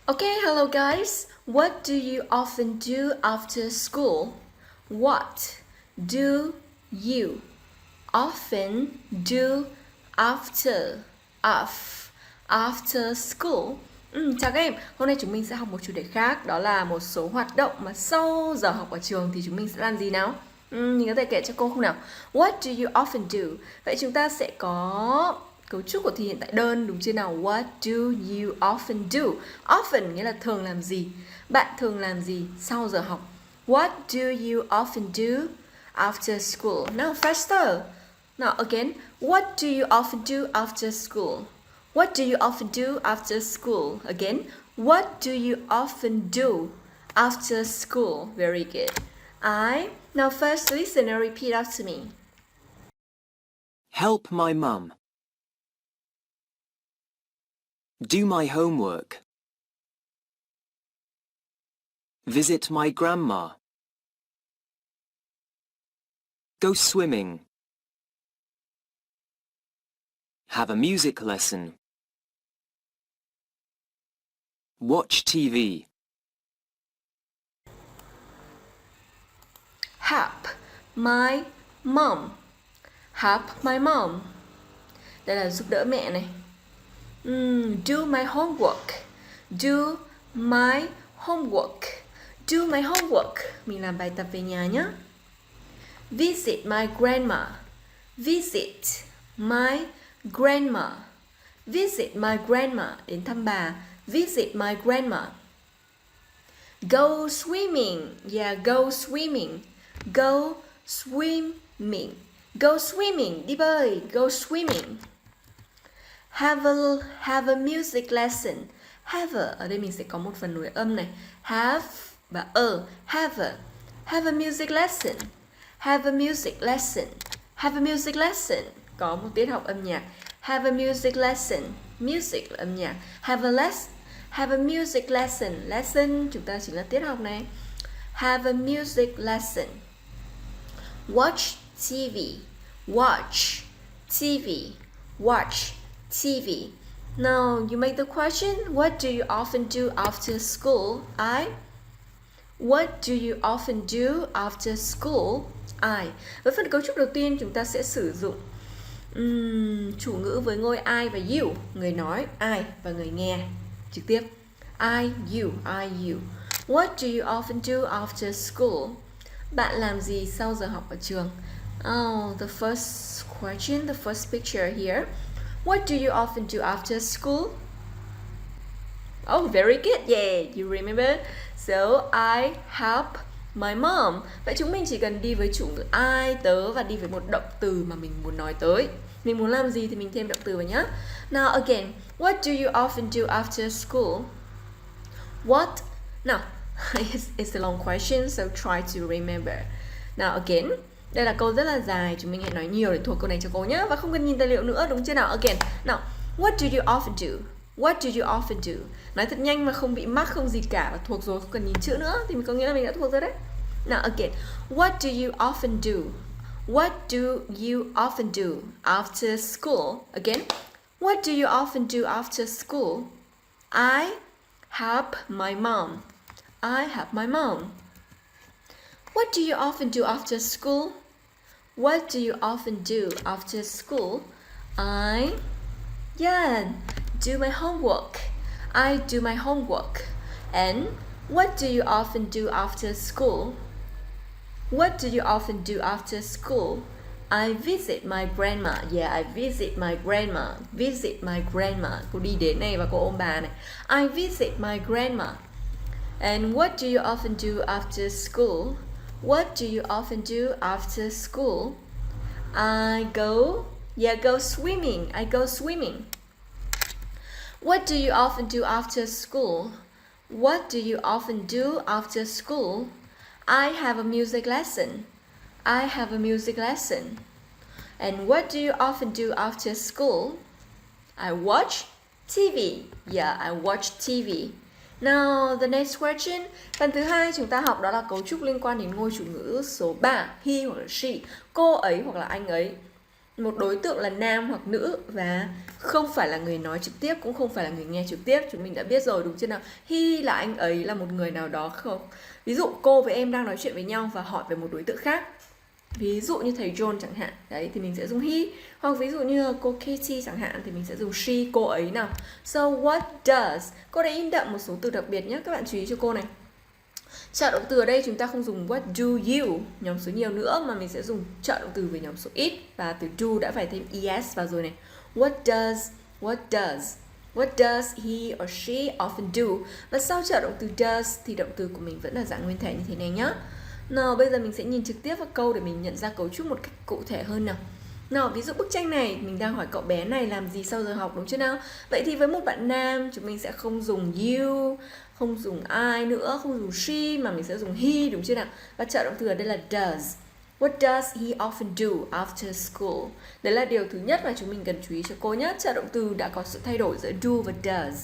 Okay, hello guys. What do you often do after school? What do you often do after school? Chào các em, hôm nay chúng mình sẽ học một chủ đề khác, đó là một số hoạt động mà sau giờ học ở trường thì chúng mình sẽ làm gì nào? Mình có thể kể cho cô không nào? What do you often do? Vậy chúng ta sẽ có cấu trúc của thì hiện tại đơn, đúng chưa nào? What do you often do? Often nghĩa là thường làm gì? Bạn thường làm gì sau giờ học? What do you often do after school? Now faster. Now again, what do you often do after school? What do you often do after school? Again, what do you often do after school? Very good. Now first listen and repeat after me. Help my mum. Do my homework. Visit my grandma. Go swimming. Have a music lesson. Watch TV. Help my mom. Help my mom. Đây là giúp đỡ mẹ này. Do my homework. Do my homework. Do my homework. Mình làm bài tập về nhà nhé. Visit my grandma. Visit my grandma. Visit my grandma. Đến thăm bà. Visit my grandma. Go swimming. Yeah, go swimming. Go swimming. Go swimming. Đi bơi. Go swimming. Have a music lesson. Have a, ở đây mình sẽ có một phần nối âm này. Have và have a music lesson. Have a music lesson. Have a music lesson. Có một tiết học âm nhạc. Have a music lesson. Music là âm nhạc. Have a music lesson. Lesson chúng ta chính là tiết học này. Have a music lesson. Watch TV. Watch TV. Watch TV. Now you make the question, what do you often do after school? What do you often do after school? Với phần cấu trúc đầu tiên chúng ta sẽ sử dụng chủ ngữ với ngôi I và you, người nói I và người nghe trực tiếp. I, you. What do you often do after school? Bạn làm gì sau giờ học ở trường? The first question, the first picture here. What do you often do after school? Oh, very good. Yeah, you remember? So, I help my mom. Vậy chúng mình chỉ cần đi với chủ ngữ I, tớ và đi với một động từ mà mình muốn nói tới. Mình muốn làm gì thì mình thêm động từ vào nhé. Now again, what do you often do after school? What? Now, it's a long question, so try to remember. Now again, đây là câu rất là dài, chúng mình hãy nói nhiều để thuộc câu này cho cô nhé. Và không cần nhìn tài liệu nữa, đúng chưa nào? Again, now, what do you often do? What do you often do? Nói thật nhanh mà không bị mắc, không gì cả, và thuộc rồi, không cần nhìn chữ nữa thì có nghĩa là mình đã thuộc rồi đấy. Now again, what do you often do? What do you often do after school? Again, what do you often do after school? I help my mom. I help my mom. What do you often do after school? What do you often do after school? Do my homework. I do my homework. And what do you often do after school? What do you often do after school? I visit my grandma. Yeah, I visit my grandma. Visit my grandma. Cô đi đến này và cô ôm bà này. I visit my grandma. And what do you often do after school? What do you often do after school? Go swimming. I go swimming. What do you often do after school? What do you often do after school? I have a music lesson. I have a music lesson. And what do you often do after school? I watch TV. Yeah, I watch TV. Now, the next question. Phần thứ hai chúng ta học đó là cấu trúc liên quan đến ngôi chủ ngữ số 3. He hoặc là she. Cô ấy hoặc là anh ấy. một đối tượng là nam hoặc nữ và không phải là người nói trực tiếp, cũng không phải là người nghe trực tiếp. Chúng mình đã biết rồi đúng chưa nào? He là anh ấy, là một người nào đó không. Ví dụ cô với em đang nói chuyện với nhau và hỏi về một đối tượng khác. Ví dụ như thầy John chẳng hạn, đấy thì mình sẽ dùng he. Hoặc ví dụ như cô Katie chẳng hạn thì mình sẽ dùng she, cô ấy nào. So what does, cô đã in đậm một số từ đặc biệt nhé, các bạn chú ý cho cô này. Trợ động từ ở đây chúng ta không dùng what do you, nhóm số nhiều nữa, mà mình sẽ dùng trợ động từ với nhóm số ít. Và từ do đã phải thêm es vào rồi này. What does he or she often do. Và sau trợ động từ does thì động từ của mình vẫn là dạng nguyên thể như thế này nhá. Nào bây giờ mình sẽ nhìn trực tiếp vào câu để mình nhận ra cấu trúc một cách cụ thể hơn nào. Nào ví dụ bức tranh này mình đang hỏi cậu bé này làm gì sau giờ học đúng chưa nào? Vậy thì với một bạn nam chúng mình sẽ không dùng you, không dùng I nữa, không dùng she mà mình sẽ dùng he đúng chưa nào? Và trợ động từ ở đây là does. What does he often do after school? Đấy là điều thứ nhất mà chúng mình cần chú ý cho cô nhé. Trợ động từ đã có sự thay đổi giữa do và does.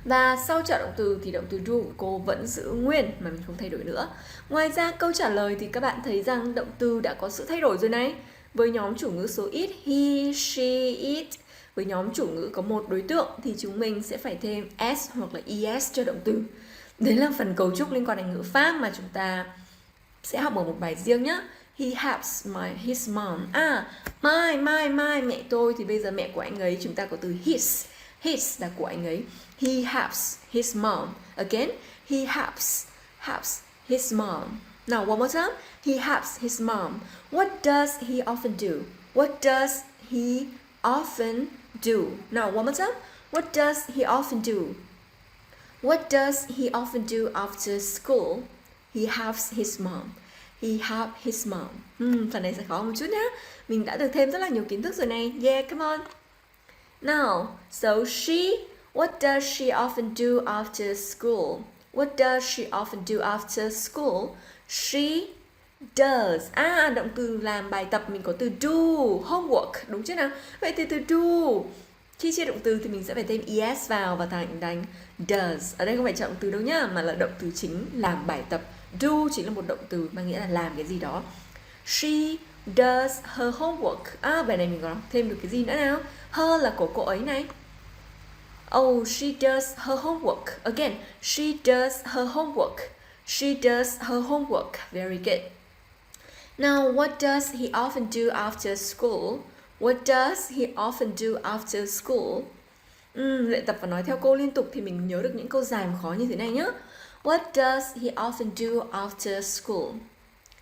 Và sau trợ động từ thì động từ do của cô vẫn giữ nguyên mà mình không thay đổi nữa. Ngoài ra câu trả lời thì các bạn thấy rằng động từ đã có sự thay đổi rồi này. Với nhóm chủ ngữ số ít he, she, it. Với nhóm chủ ngữ có một đối tượng thì chúng mình sẽ phải thêm s hoặc là es cho động từ. Đấy là phần cấu trúc liên quan đến ngữ pháp mà chúng ta sẽ học ở một bài riêng nhé. He helps his mom. My mẹ tôi thì bây giờ mẹ của anh ấy chúng ta có từ his. His là của anh ấy. He helps his mom. Again, he helps his mom. Now one more time. He helps his mom. What does he often do? What does he often do? Now one more time. What does he often do? What does he often do after school? He helps his mom. He helps his mom. Phần này sẽ khó một chút nhé. Mình đã được thêm rất là nhiều kiến thức rồi này. Yeah, come on. Now, so she, what does she often do after school? What does she often do after school? She does. Động từ làm bài tập mình có từ do, homework, đúng chưa nào? Vậy thì từ do, khi chia động từ thì mình sẽ phải thêm es vào và thành đánh does. Ở đây không phải chọn động từ đâu nhá, mà là động từ chính làm bài tập. Do chính là một động từ mang nghĩa là làm cái gì đó. She does her homework. Bài này mình có thêm được cái gì nữa nào? Her là của cô ấy này. Oh, she does her homework. Again, she does her homework. She does her homework. Very good. Now, what does he often do after school? What does he often do after school? Luyện tập và nói theo cô liên tục thì mình nhớ được những câu dài mà khó như thế này nhé. What does he often do after school?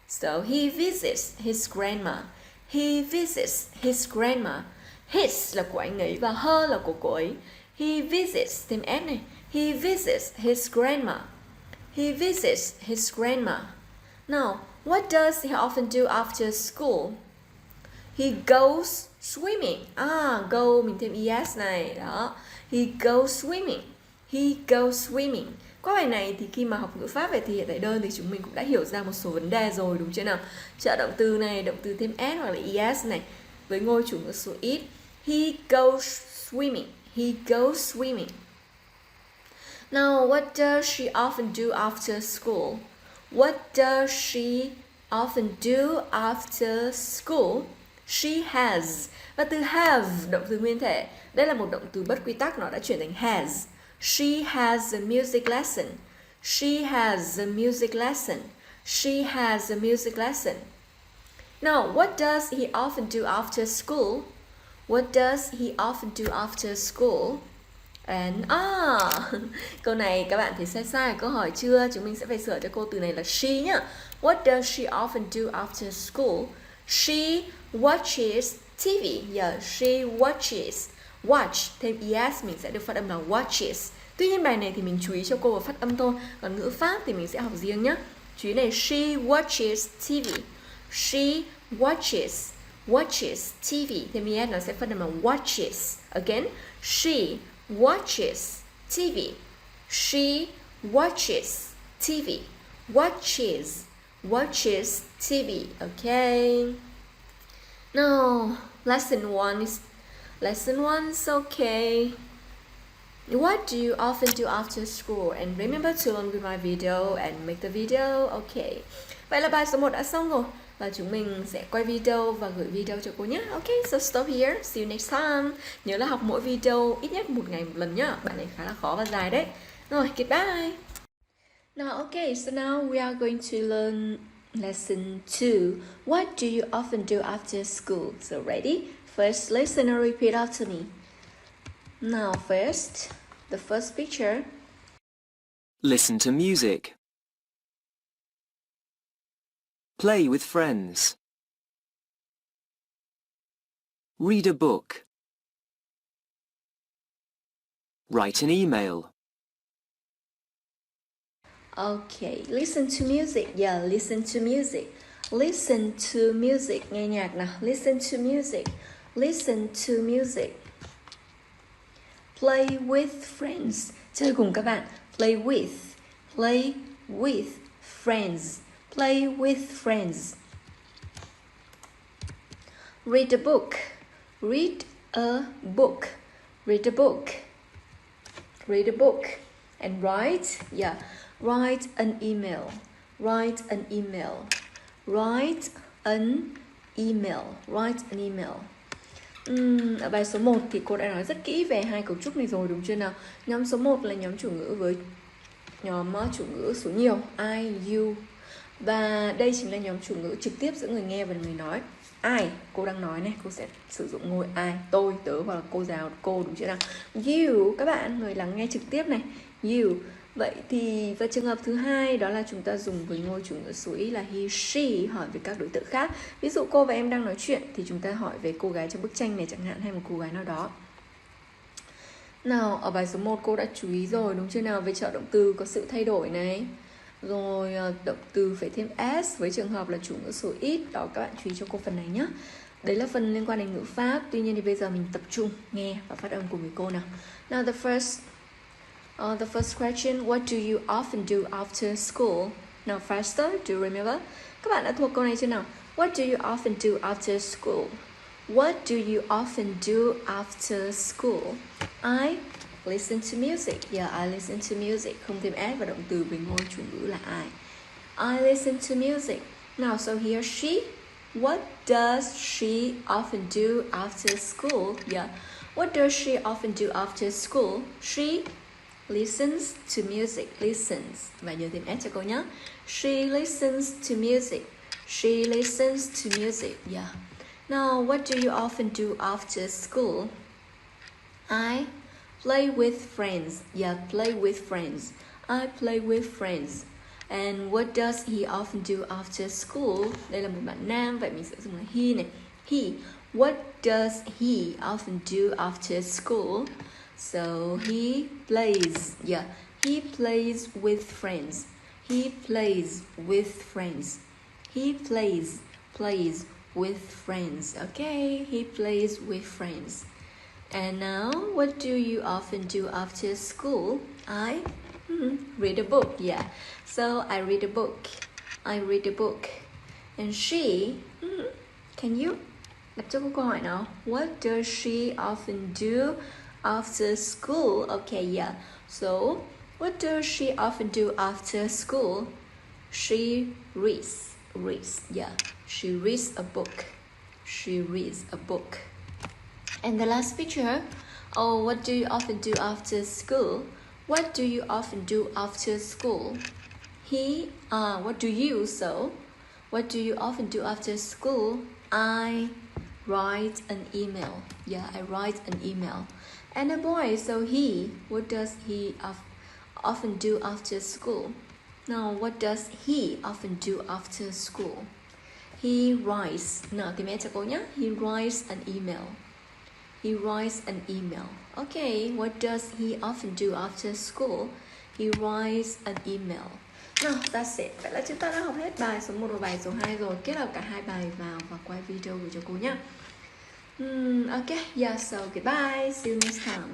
So he visits his grandma. He visits his grandma. His là của anh ấy và her là của cô ấy. He visits, thêm s này. He visits his grandma. He visits his grandma. Now, what does he often do after school? He goes swimming. Go mình thêm es này. Đó. He goes swimming. He goes swimming. Qua bài này thì khi mà học ngữ pháp về thể hiện tại đơn thì chúng mình cũng đã hiểu ra một số vấn đề rồi đúng chưa nào? Trợ động từ này, động từ thêm s hoặc là es này. Với ngôi chủ ngữ số ít. He goes swimming. He goes swimming. Now, what does she often do after school? What does she often do after school? She has. Và từ have, động từ nguyên thể. Đây là một động từ bất quy tắc, nó đã chuyển thành has. She has a music lesson. She has a music lesson. She has a music lesson. Now, what does he often do after school? What does he often do after school? And câu này các bạn thấy sai câu hỏi chưa? Chúng mình sẽ phải sửa cho cô từ này là she nhá. What does she often do after school? She watches TV. Yeah, she watches. Watch thêm es mình sẽ được phát âm là watches. Tuy nhiên bài này thì mình chú ý cho cô vào phát âm thôi. Còn ngữ pháp thì mình sẽ học riêng nhá. Chú ý này, she watches TV. She watches TV. Thêm es nó sẽ phát âm là watches. Again, she watches TV. She watches TV. Watches TV. Okay. Now, lesson one is okay. What do you often do after school? And remember to learn with my video and make the video okay. Vậy là bài số 1 đã xong rồi. và chúng mình sẽ quay video và gửi video cho cô nhé. Ok, so stop here. See you next time. Nhớ là học mỗi video ít nhất một ngày một lần nhá. Bạn này khá là khó và dài đấy. Rồi, goodbye. Now, okay, so now we are going to learn lesson 2. What do you often do after school? So ready? First, listen and repeat after me. Now, first, the first picture. Listen to music. Play with friends. Read a book. Write an email. Okay, listen to music. Yeah, listen to music. Listen to music. Nghe nhạc nào. Listen to music. Listen to music. Play with friends. Chơi cùng các bạn. Play with. Play with friends. Play with friends. Read a book. Read a book. Read a book. Read a book. And write. Yeah. Write an email. Write an email. Write an email. Write an email. Ở bài số 1 thì cô đã nói rất kỹ về hai cấu trúc này rồi, đúng chưa nào? Nhóm số 1 là nhóm chủ ngữ với nhóm chủ ngữ số nhiều I, you. Và đây chính là nhóm chủ ngữ trực tiếp giữa người nghe và người nói. I, cô đang nói này, cô sẽ sử dụng ngôi I, tôi, tớ hoặc là cô giáo, cô, đúng chưa nào? You, các bạn, người lắng nghe trực tiếp này. You. Vậy thì vào trường hợp thứ hai đó là chúng ta dùng với ngôi chủ ngữ số ít là he, she, hỏi về các đối tượng khác. Ví dụ cô và em đang nói chuyện thì chúng ta hỏi về cô gái trong bức tranh này chẳng hạn, hay một cô gái nào đó. Nào, ở bài số 1 cô đã chú ý rồi, đúng chưa nào? Về trợ động từ có sự thay đổi này. Rồi động từ phải thêm s với trường hợp là chủ ngữ số ít. Đó, các bạn chú ý cho cô phần này nhé. Đấy là phần liên quan đến ngữ pháp. Tuy nhiên thì bây giờ mình tập trung nghe và phát âm cùng với cô nào. Now the first question, what do you often do after school? Now faster, do you remember? Các bạn đã thuộc câu này chưa nào? What do you often do after school? What do you often do after school? I listen to music. Yeah, I listen to music. Không thêm s và động từ với ngôi chủ ngữ là I listen to music. Now, so here she. What does she often do after school? Yeah. What does she often do after school? She listens to music. Listens. Và nhớ thêm s cho cô nhé. She listens to music. She listens to music. Yeah. Now, what do you often do after school? I play with friends. Yeah, play with friends. I play with friends. And what does he often do after school? Đây là một bạn nam, vậy mình sẽ dùng là he này. He. What does he often do after school? So he plays. Yeah, he plays with friends. He plays with friends. He plays with friends. Okay, he plays with friends. And now, what do you often do after school? I read a book. Yeah, so I read a book. I read a book. And she, can you đặt cho cô câu hỏi nào? What does she often do after school? Okay, yeah. So, what does she often do after school? She reads. Yeah, she reads a book. She reads a book. And the last picture. Oh, what do you often do after school? What do you often do after school? What do you, so? What do you often do after school? I write an email. Yeah, I write an email. And a boy, so he, what does he often do after school? Now, what does he often do after school? He writes. Nào, tìm em cho cô nhé. He writes an email. He writes an email. Okay, what does he often do after school? He writes an email. Now, that's it. Vậy là chúng ta đã học hết bài số 1 và bài số 2 rồi. Kết hợp cả hai bài vào và quay video gửi cho cô nhé. Okay, yeah, so goodbye. See you next time.